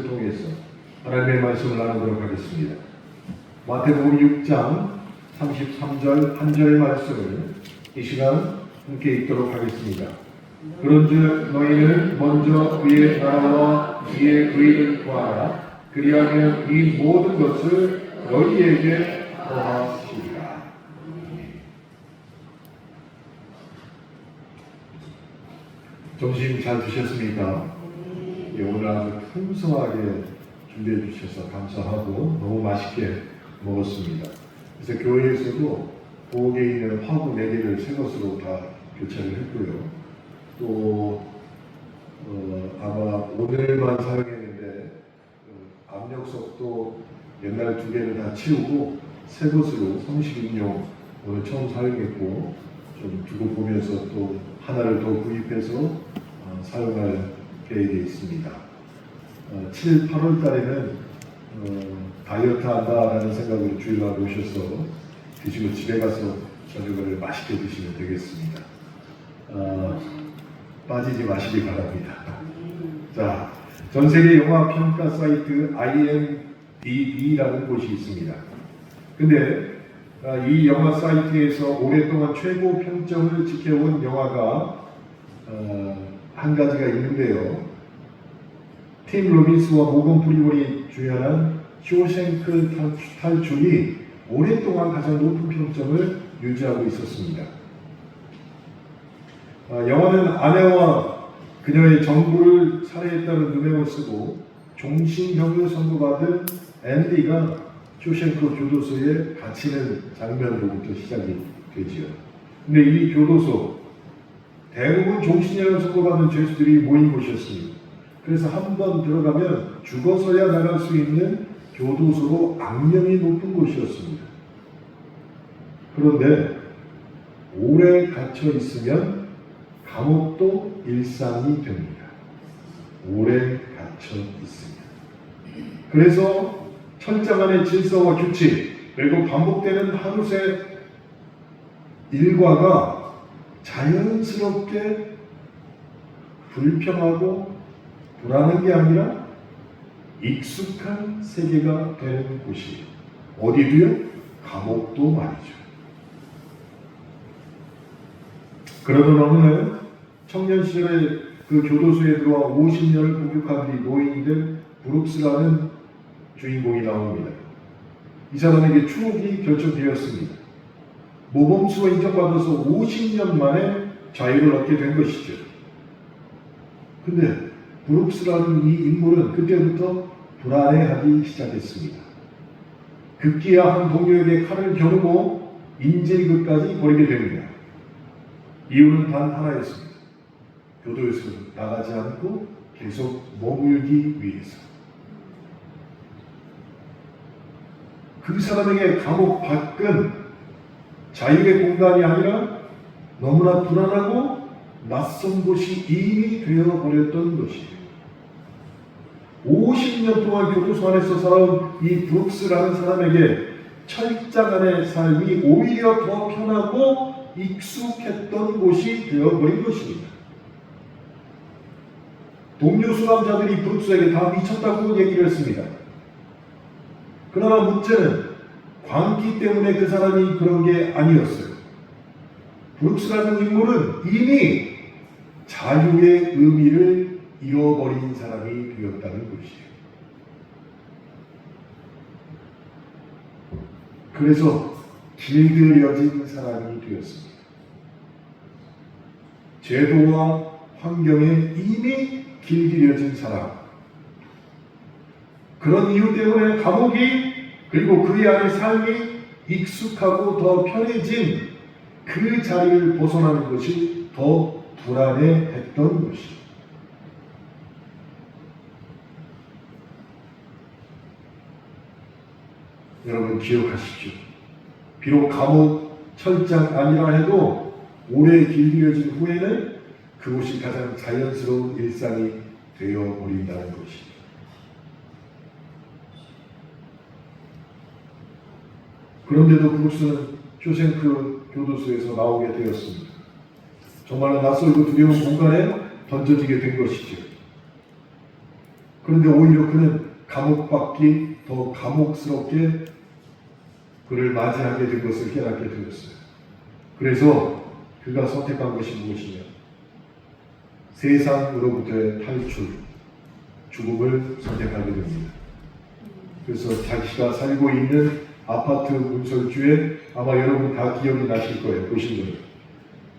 통해서 하나님의 말씀을 나누도록 하겠습니다. 마태복음 6장 33절 한 절의 말씀을 이 시간 함께 읽도록 하겠습니다. 그런즉 너희는 먼저 그의 나라와 그의 의를 구하라. 그리하면 이 모든 것을 너희에게 더하시리라. 점심 잘 드셨습니까? 오늘 아주 풍성하게 준비해 주셔서 감사하고 너무 맛있게 먹었습니다. 그래서 교회에서도 부엌에 있는 화구 4개를 새 것으로 다 교체를 했고요. 또 아마 오늘만 사용했는데 압력석도 옛날 2개를 다 치우고 새 것으로 성식인용 오늘 처음 사용했고, 좀 두고 보면서 또 하나를 더 구입해서 사용할 계획에 있습니다. 7, 8월 달에는 다이어트 한다라는 생각으로 주일날 오셔서 드시고 집에 가서 저녁을 맛있게 드시면 되겠습니다. 빠지지 마시기 바랍니다. 자, 전 세계 영화 평가 사이트 IMDb라는 곳이 있습니다. 근데 이 영화 사이트에서 오랫동안 최고 평점을 지켜온 영화가 한 가지가 있는데요. 팀 로빈스와 모건 프리먼이 주연한 쇼생크 탈출이 오랫동안 가장 높은 평점을 유지하고 있었습니다. 영화는 아내와 그녀의 전부를 살해했다는 누명을 쓰고 종신형을 선고받은 앤디가 쇼생크 교도소에 갇히는 장면으로부터 시작이 되지요. 근데 이 교도소, 대부분 종신형을 선고받은 죄수들이 모인 곳이었습니다. 그래서 한 번 들어가면 죽어서야 나갈 수 있는 교도소로 악명이 높은 곳이었습니다. 그런데 오래 갇혀 있으면 감옥도 일상이 됩니다. 오래 갇혀 있으면. 그래서 철저한 질서와 규칙, 그리고 반복되는 하루새 일과가 자연스럽게 불평하고 불안한 게 아니라 익숙한 세계가 되는 곳이에요. 어디도요? 감옥도 말이죠. 그러던 어느 날 청년 시절에 그 교도소에 들어와 50년을 복역한 뒤 노인이 된 브룩스라는 주인공이 나옵니다. 이 사람에게 추억이 결정되었습니다. 모범수가 인정받아서 50년 만에 자유를 얻게 된 것이죠. 근데 브룩스라는 이 인물은 그때부터 불안해하기 시작했습니다. 급기야 한 동료에게 칼을 겨누고 인질극까지 벌이게 됩니다. 이유는 단 하나였습니다. 교도에서 나가지 않고 계속 머물기 위해서. 그 사람에게 감옥 밖은 자유의 공간이 아니라 너무나 불안하고 낯선 곳이 이미 되어버렸던 것이에요. 50년 동안 교도소 안에서 살아온 이 브룩스라는 사람에게 철장 안의 삶이 오히려 더 편하고 익숙했던 곳이 되어버린 것입니다. 동료 수감자들이 브룩스에게 다 미쳤다고 얘기를 했습니다. 그러나 문제는 광기 때문에 그 사람이 그런 게 아니었어요. 브룩스라는 인물은 이미 자유의 의미를 잃어버린 사람이 되었다는 것이에요. 그래서 길들여진 사람이 되었습니다. 제도와 환경에 이미 길들여진 사람. 그런 이유 때문에 감옥이, 그리고 그의 안의 삶이 익숙하고 더 편해진 그 자리를 벗어나는 것이 더 불안해했던 것이죠. 여러분 기억하십시오. 비록 감옥 철장 아니라 해도 오래 길들여진 후에는 그곳이 가장 자연스러운 일상이 되어버린다는 것이죠. 그런데도 브룩스는 쇼생크 교도소에서 나오게 되었습니다. 정말로 낯설고 두려운 공간에 던져지게 된 것이죠. 그런데 오히려 그는 감옥받기 더 감옥스럽게 그를 맞이하게 된 것을 깨닫게 되었어요. 그래서 그가 선택한 것이 무엇이냐? 세상으로부터의 탈출, 죽음을 선택하게 됩니다. 그래서 자기가 살고 있는 아파트 문설주에 아마 여러분 다 기억이 나실 거예요. 보시면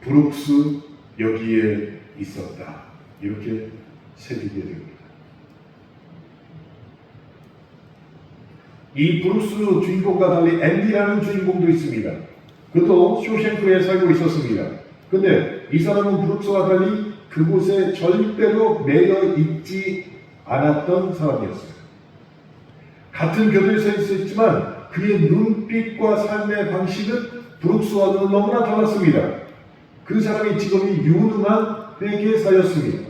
브룩스 여기에 있었다. 이렇게 새기게 됩니다. 이 브룩스 주인공과 달리 앤디라는 주인공도 있습니다. 그것도 쇼생크에 살고 있었습니다. 근데 이 사람은 브룩스와 달리 그곳에 절대로 매여 있지 않았던 사람이었어요. 같은 교도에 서 있었지만 그의 눈빛과 삶의 방식은 브룩스와는 너무나 달랐습니다. 그 사람의 직업이 유능한 회계사였습니다.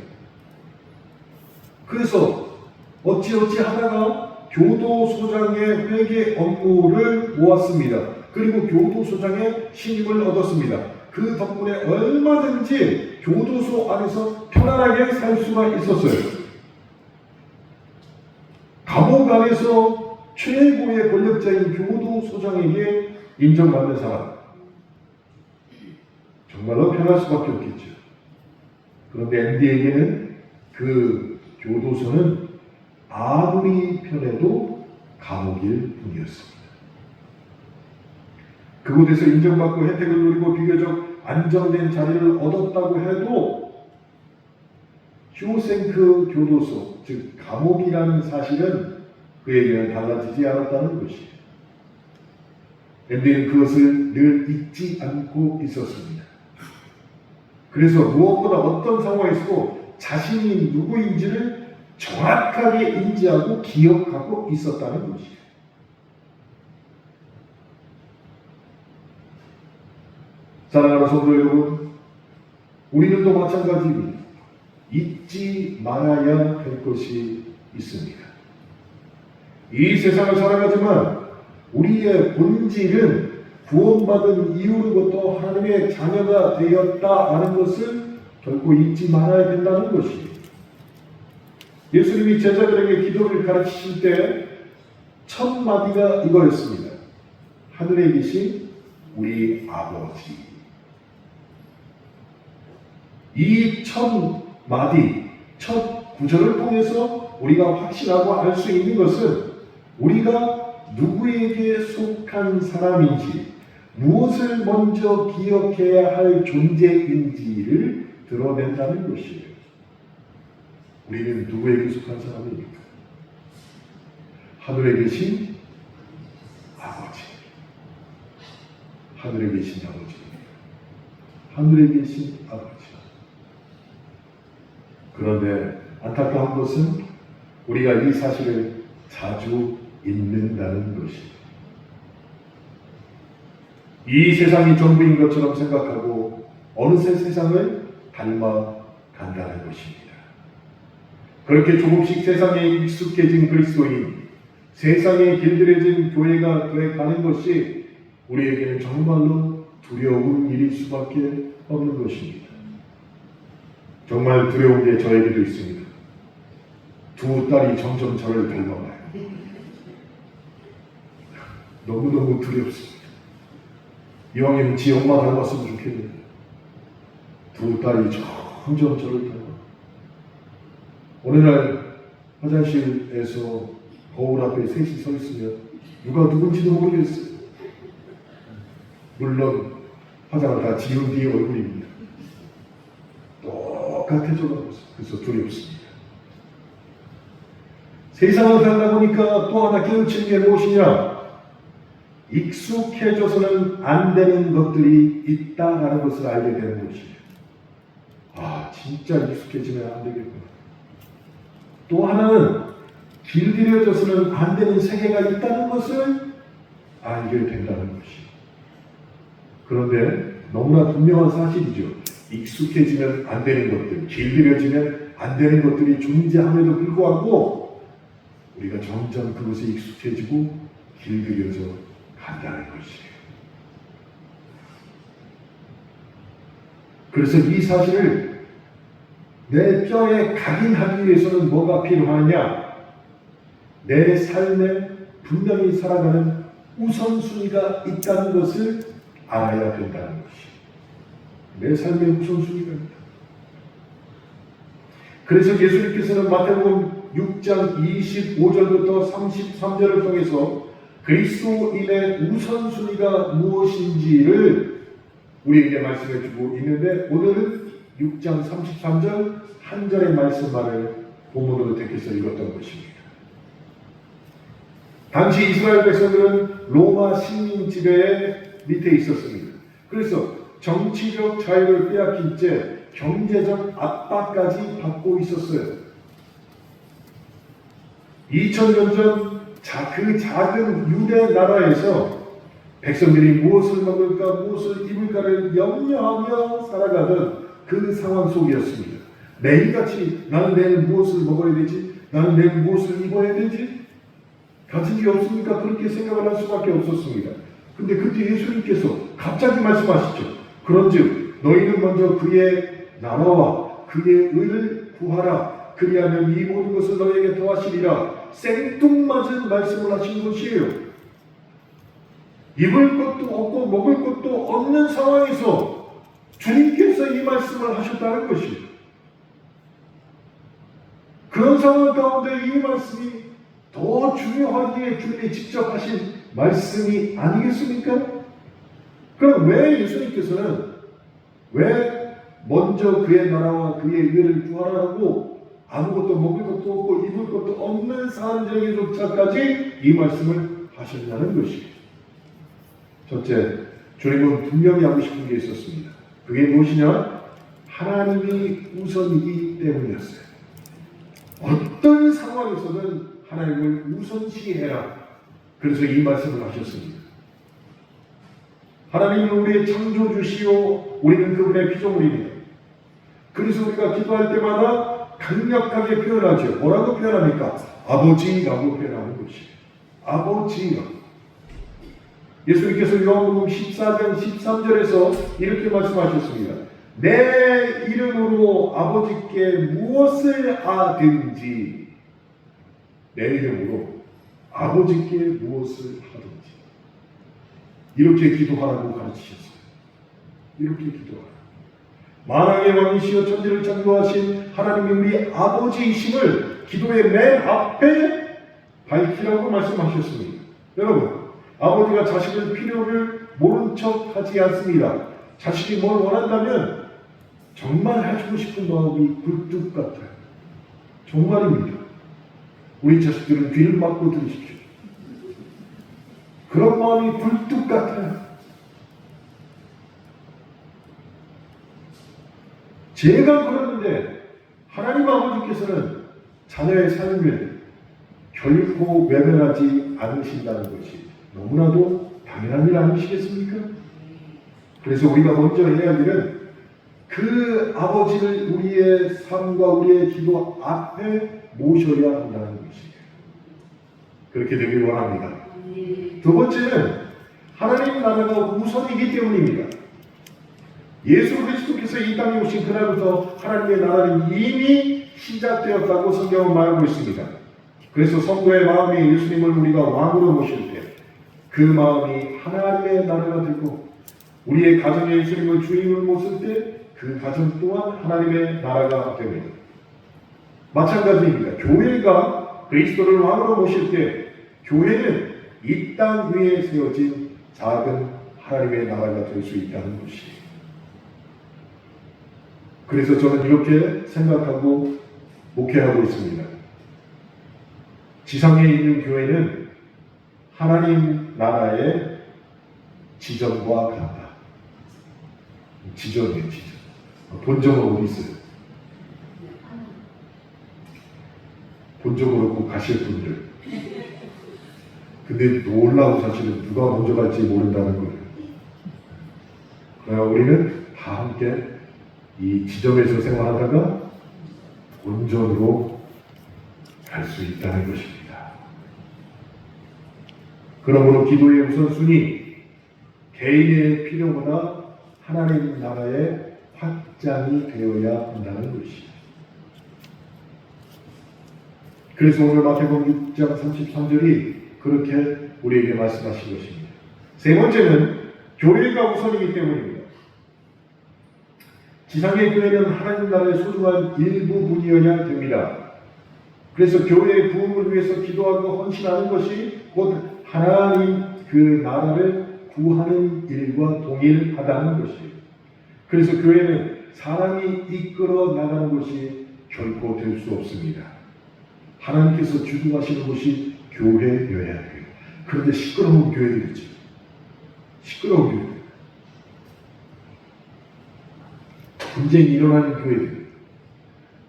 그래서 어찌어찌 하다가 교도소장의 회계 업무를 모았습니다. 그리고 교도소장의 신임을 얻었습니다. 그 덕분에 얼마든지 교도소 안에서 편안하게 살 수가 있었어요. 감옥 안에서 최고의 권력자인 교도소장에게 인정받는 사람, 정말로 편할 수밖에 없겠죠. 그런데 앤디에게는 그 교도소는 아무리 편해도 감옥일 뿐이었습니다. 그곳에서 인정받고 혜택을 누리고 비교적 안정된 자리를 얻었다고 해도 쇼생크 교도소, 즉 감옥이라는 사실은 그에게는 달라지지 않았다는 것이에요. 앤디는 그것을 늘 잊지 않고 있었습니다. 그래서 무엇보다 어떤 상황에서도 자신이 누구인지를 정확하게 인지하고 기억하고 있었다는 것이에요. 사랑하는 성도 여러분, 우리들도 마찬가지입니다. 잊지 말아야 할 것이 있습니다. 이 세상을 살아가지만 우리의 본질은 구원받은 이후로부터 하나님의 자녀가 되었다라는 것을 결코 잊지 말아야 된다는 것이에요. 예수님이 제자들에게 기도를 가르치실 때 첫 마디가 이거였습니다. 하늘에 계신 우리 아버지. 이 첫 마디, 첫 구절을 통해서 우리가 확신하고 알 수 있는 것은 우리가 누구에게 속한 사람인지, 무엇을 먼저 기억해야 할 존재인지를 드러낸다는 것이에요. 우리는 누구에게 속한 사람입니까? 하늘에 계신 아버지. 하늘에 계신 아버지. 하늘에 계신 아버지. 그런데 안타까운 것은 우리가 이 사실을 자주 잊는다는 것이에요. 이 세상이 전부인 것처럼 생각하고 어느새 세상을 닮아간다는 것입니다. 그렇게 조금씩 세상에 익숙해진 그리스도인, 세상에 길들여진 교회가 되어가는 것이 우리에게는 정말로 두려운 일일 수밖에 없는 것입니다. 정말 두려운 게 저에게도 있습니다. 두 딸이 점점 저를 닮아가요. 너무너무 두렵습니다. 이왕이면 지 엄마 닮았으면 좋겠는데 두 딸이 점점 저를 닮아. 어느 날 화장실에서 거울 앞에 셋이 서 있으면 누가 누군지도 모르겠어요. 물론 화장을 다 지운 뒤의 얼굴입니다. 똑같아져가고 있어요. 그래서 두렵습니다. 세상을 살다 보니까 또 하나 깨우치는 게 무엇이냐? 익숙해져서는 안 되는 것들이 있다라는 것을 알게 되는 것이에요. 아, 진짜 익숙해지면 안 되겠구나. 또 하나는 길들여져서는 안 되는 세계가 있다는 것을 알게 된다는 것이에요. 그런데 너무나 분명한 사실이죠. 익숙해지면 안 되는 것들, 길들여지면 안 되는 것들이 존재함에도 불구하고 우리가 점점 그것에 익숙해지고 길들여져 간다는 것이에요. 그래서 이 사실을 내 뼈에 각인하기 위해서는 뭐가 필요하냐? 내 삶에 분명히 살아가는 우선순위가 있다는 것을 알아야 된다는 것이 내 삶의 우선순위가 있다. 그래서 예수님께서는 마태복음 6장 25절부터 33절을 통해서 그리스도인의 우선순위가 무엇인지를 우리에게 말씀해 주고 있는데, 오늘은 6장 33절 한 절의 말씀만을 본문으로 택해서 읽었던 것입니다. 당시 이스라엘 백성들은 로마 식민 지배 밑에 있었습니다. 그래서 정치적 자유를 빼앗긴 채 경제적 압박까지 받고 있었어요. 2000년 전 그 작은 유대 나라에서 백성들이 무엇을 먹을까 무엇을 입을까를 염려하며 살아가던 그 상황 속이었습니다. 매일같이 나는 내일 무엇을 먹어야 되지? 나는 내일 무엇을 입어야 되지? 가진 게 없으니까 그렇게 생각을 할 수밖에 없었습니다. 근데 그때 예수님께서 갑자기 말씀하시죠. 그런즉 너희는 먼저 그의 나라와 그의 의를 구하라. 그리하면 이 모든 것을 너희에게 더하시리라. 생뚱맞은 말씀을 하신 것이에요. 입을 것도 없고 먹을 것도 없는 상황에서 주님께서 이 말씀을 하셨다는 것이에요. 그런 상황 가운데 이 말씀이 더 중요하기에 주님이 직접 하신 말씀이 아니겠습니까? 그럼 왜 예수님께서는 왜 먼저 그의 나라와 그의 의를 구하라고 아무것도 먹을 것도 없고 입을 것도 없는 사람들에게조차까지 이 말씀을 하셨냐는 것이에요. 첫째, 주님은 분명히 하고 싶은 게 있었습니다. 그게 무엇이냐? 하나님이 우선이기 때문이었어요. 어떤 상황에서는 하나님을 우선시해라. 그래서 이 말씀을 하셨습니다. 하나님은 우리의 창조주시오, 우리는 그분의 피조물입니다. 그래서 우리가 기도할 때마다 강력하게 표현하죠. 뭐라고 표현합니까? 아버지라고 표현하는 것이에요. 아버지라고. 예수님께서 요한복음 14장 13절에서 이렇게 말씀하셨습니다. 내 이름으로 아버지께 무엇을 하든지, 내 이름으로 아버지께 무엇을 하든지, 이렇게 기도하라고 가르치셨어요. 이렇게 기도하라. 만왕의 왕이시여 천지를 창조하신 하나님이 우리 아버지이심을 기도의 맨 앞에 밝히라고 말씀하셨습니다. 여러분, 아버지가 자식의 필요를 모른 척 하지 않습니다. 자식이 뭘 원한다면 정말 해주고 싶은 마음이 굴뚝 같아요. 정말입니다. 우리 자식들은 귀를 막고 들으십시오. 그런 마음이 굴뚝 같아요. 제가 그러는데 하나님 아버지께서는 자녀의 삶을 결코 외면하지 않으신다는 것이 너무나도 당연한 일 아니시겠습니까? 그래서 우리가 먼저 해야 할 일은 그 아버지를 우리의 삶과 우리의 기도 앞에 모셔야 한다는 것이에요. 그렇게 되길 원합니다. 두 번째는 하나님 나라가 우선이기 때문입니다. 예수 그리스도께서 이 땅에 오신 그날부터 하나님의 나라는 이미 시작되었다고 성경은 말하고 있습니다. 그래서 성도의 마음이 예수님을 우리가 왕으로 모실 때 그 마음이 하나님의 나라가 되고, 우리의 가정에 예수님을 주인으로 모실 때 그 가정 또한 하나님의 나라가 됩니다. 마찬가지입니다. 교회가 그리스도를 왕으로 모실 때 교회는 이 땅 위에 세워진 작은 하나님의 나라가 될 수 있다는 것이에요. 그래서 저는 이렇게 생각하고 목회하고 있습니다. 지상에 있는 교회는 하나님 나라의 지점과 같다. 지점이에요, 지점. 본점은 어디 있어요? 본점으로 꼭 가실 분들. 근데 놀라운 사실은 누가 먼저 갈지 모른다는 거예요. 그러나 우리는 다 함께 이 지점에서 생활하다가 본점으로 갈 수 있다는 것입니다. 그러므로 기도의 우선순위, 개인의 필요보다 하나님 나라의 확장이 되어야 한다는 것이죠. 그래서 오늘 마태복음 6장 33절이 그렇게 우리에게 말씀하신 것입니다. 세 번째는 교회가 우선이기 때문입니다. 지상의 교회는 하나님 나라의 소중한 일부분이어야 됩니다. 그래서 교회의 부흥을 위해서 기도하고 헌신하는 것이 곧 하나님 그 나라를 구하는 일과 동일하다는 것이에요. 그래서 교회는 사람이 이끌어 나가는 것이 결코 될 수 없습니다. 하나님께서 주도하시는 것이 교회여야 해요. 그런데 시끄러운 교회들 있죠. 시끄러운 교회들. 분쟁이 일어나는 교회들.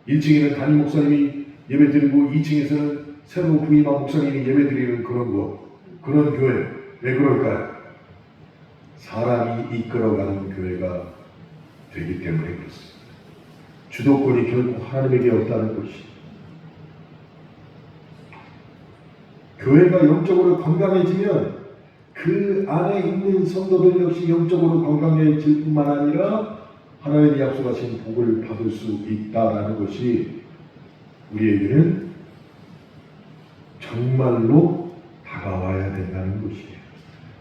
1층에는 담임 목사님이 예배드리고 2층에서는 새로 부임한 목사님이 예배드리는 그런 교회. 왜 그럴까요? 사람이 이끌어가는 교회가 되기 때문에 그렇습니다. 주도권이 결코 하나님에게 없다는 것이. 교회가 영적으로 건강해지면 그 안에 있는 성도들 역시 영적으로 건강해질 뿐만 아니라 하나님이 약속하신 복을 받을 수 있다라는 것이 우리에게는 정말로 다가와야 된다는 것이에요.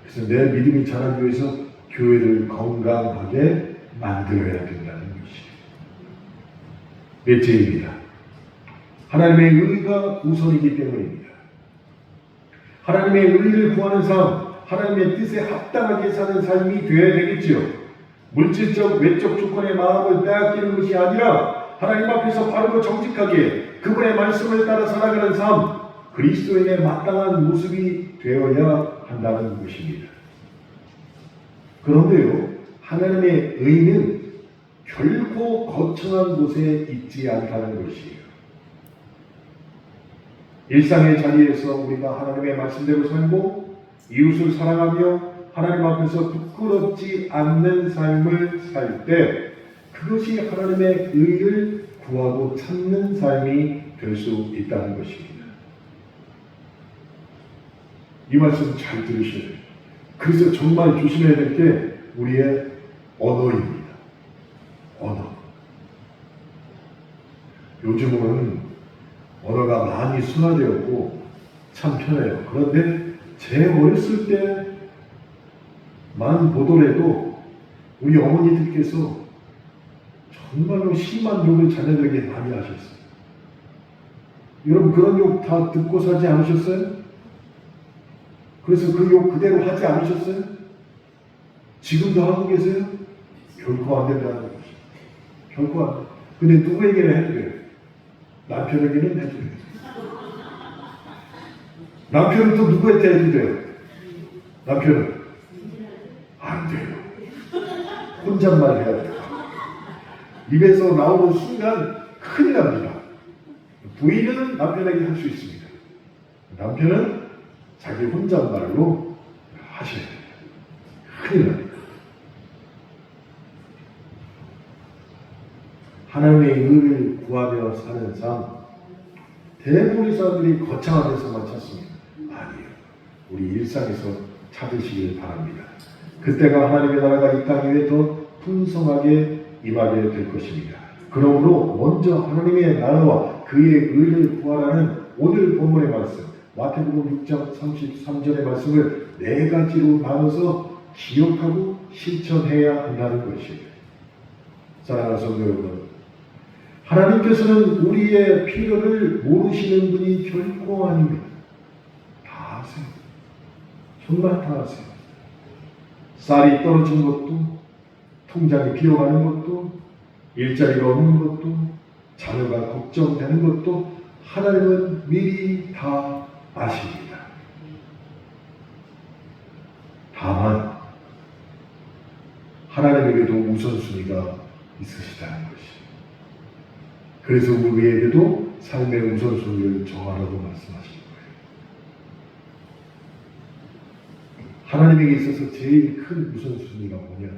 그래서 내 믿음이 자라기 위해서 교회를 건강하게 만들어야 된다는 것이에요. 넷째입니다. 하나님의 의가 우선이기 때문입니다. 하나님의 의를 구하는 삶, 하나님의 뜻에 합당하게 사는 삶이 되어야 되겠지요. 물질적, 외적 조건의 마음을 빼앗기는 것이 아니라 하나님 앞에서 바르고 정직하게 그분의 말씀을 따라 살아가는 삶, 그리스도인의 마땅한 모습이 되어야 한다는 것입니다. 그런데요, 하나님의 의는 결코 거창한 곳에 있지 않다는 것이에요. 일상의 자리에서 우리가 하나님의 말씀대로 살고 이웃을 사랑하며 하나님 앞에서 부끄럽지 않는 삶을 살 때 그것이 하나님의 의를 구하고 찾는 삶이 될 수 있다는 것입니다. 이 말씀 잘 들으셔야 돼요. 그래서 정말 조심해야 될 게 우리의 언어입니다. 언어. 요즘은 언어가 많이 순화되었고 참 편해요. 그런데 제 어렸을 때만 보더라도 우리 어머니들께서 정말로 심한 욕을 자녀들에게 많이 하셨어요. 여러분 그런 욕 다 듣고 살지 않으셨어요? 그래서 그 욕 그대로 하지 않으셨어요? 지금도 하고 계세요? 결코 안 된다는 것이죠. 결코 안 돼요. 근데 누구에게는 해도 돼요. 남편에게는 해도 돼요. 남편은 또 누구한테 해도 돼요? 남편은 안 돼요. 혼잣말 해야 돼요. 입에서 나오는 순간 큰일 납니다. 부인은 남편에게 할 수 있습니다. 남편은 자기 혼잣말로 하셔야 돼요. 큰일 납니다. 하나님의 의를 구하며 사는 삶, 대부분의 사람들이 거창한 데서만 찾습니다. 아니에요. 우리 일상에서 찾으시길 바랍니다. 그때가 하나님의 나라가 이 땅 위에 더 풍성하게 임하게 될 것입니다. 그러므로 먼저 하나님의 나라와 그의 의를 구하라는 오늘 본문의 말씀, 마태복음 6장 33절의 말씀을 네 가지로 나눠서 기억하고 실천해야 한다는 것입니다. 사랑하는 성도 여러분, 하나님께서는 우리의 필요를 모르시는 분이 결코 아닙니다. 다 아세요. 정말 다 아세요. 쌀이 떨어진 것도, 통장이 비어가는 것도, 일자리가 없는 것도, 자녀가 걱정되는 것도 하나님은 미리 다 아십니다. 다만 하나님에게도 우선순위가 있으시다는 것이. 그래서 우리에게도 삶의 우선순위를 정하라고 말씀하신 거예요. 하나님에게 있어서 제일 큰 우선순위가 뭐냐?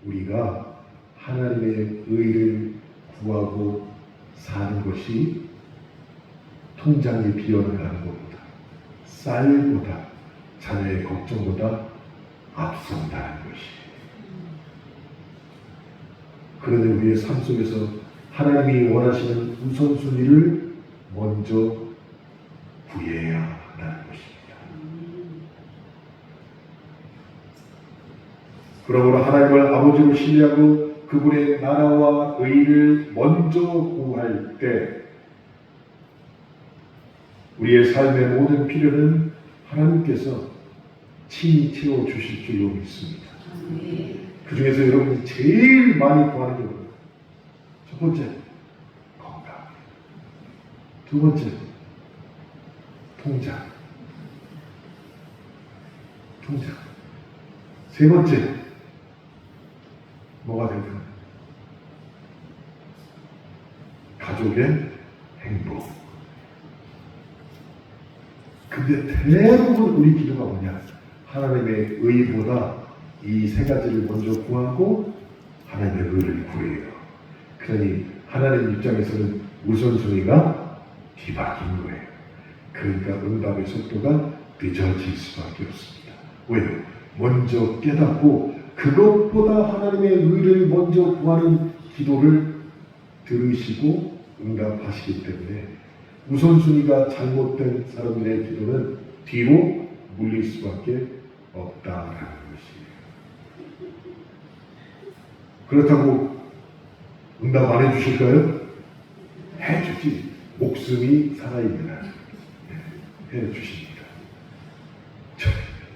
우리가 하나님의 의를 구하고 사는 것이 통장이 비어나가는 것보다, 쌀보다, 자녀의 걱정보다 앞선다는 것이. 그런데 우리의 삶 속에서 하나님이 원하시는 우선순위를 먼저 구해야 한다는 것입니다. 그러므로 하나님을 아버지로 신뢰하고 그분의 나라와 의를 먼저 구할 때 우리의 삶의 모든 필요는 하나님께서 친히 채워주실 줄로 믿습니다. 그 중에서 여러분이 제일 많이 구하는 게 뭐예요? 첫 번째, 건강. 두 번째, 통장. 세 번째, 뭐가 될까요? 가족의 행복. 근데 대부분 우리 기도가 뭐냐? 하나님의 의보다 이 세 가지를 먼저 구하고 하나님의 의를 구해요. 그러니 하나님 입장에서는 우선순위가 뒤바뀐 거예요. 그러니까 응답의 속도가 늦어질 수밖에 없습니다. 왜요? 먼저 깨닫고 그것보다 하나님의 의를 먼저 구하는 기도를 들으시고 응답하시기 때문에 우선순위가 잘못된 사람들의 기도는 뒤로 물릴 수밖에 없다라는 것이에요. 그렇다고 응답 안 해주실까요? 해주지. 목숨이 살아있느라 해주십니다.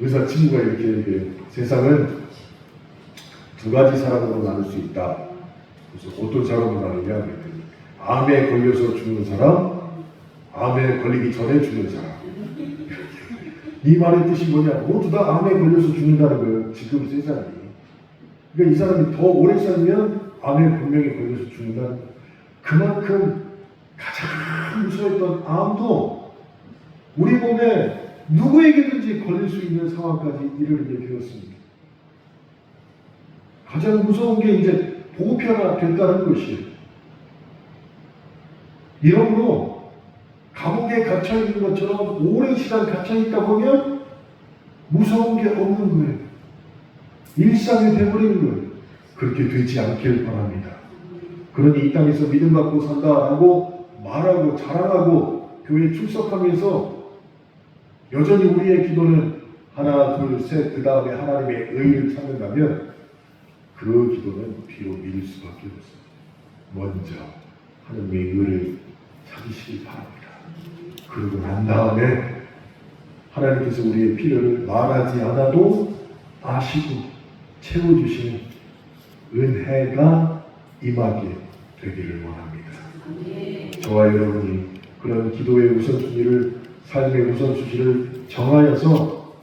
의사 친구가 이렇게 세상은 두 가지 사람으로 나눌 수 있다. 그래서 어떤 사람으로 나누냐 그랬더니 암에 걸려서 죽는 사람, 암에 걸리기 전에 죽는 사람. 이 말의 뜻이 뭐냐? 모두 다 암에 걸려서 죽는다는 거예요. 지금 세상이. 그러니까 이 사람이 더 오래 살면 암에 분명히 걸려서 죽는다는 거예요. 그만큼 가장 무서웠던 암도 우리 몸에 누구에게든지 걸릴 수 있는 상황까지 이르게 되었습니다. 가장 무서운 게 이제 보편화됐다는 것이에요. 이러므로 감옥에 갇혀있는 것처럼 오랜 시간 갇혀있다 보면 무서운 게 없는 거예요. 일상이 되어버리는 거예요. 그렇게 되지 않길 바랍니다. 그러니 이 땅에서 믿음받고 산다라고 말하고 자랑하고 교회에 출석하면서 여전히 우리의 기도는 하나, 둘, 셋, 그 다음에 하나님의 의를 찾는다면 그 기도는 뒤로 미룰 수밖에 없습니다. 먼저 하나님의 의를 찾으시기 바랍니다. 그러고 난 다음에 하나님께서 우리의 필요를 말하지 않아도 아시고 채워주시는 은혜가 임하게 되기를 원합니다. 저와 여러분이 그런 기도의 우선순위를, 삶의 우선순위를 정하여서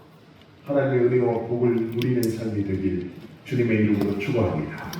하나님의 은혜와 복을 누리는 삶이 되길 주님의 이름으로 축원합니다.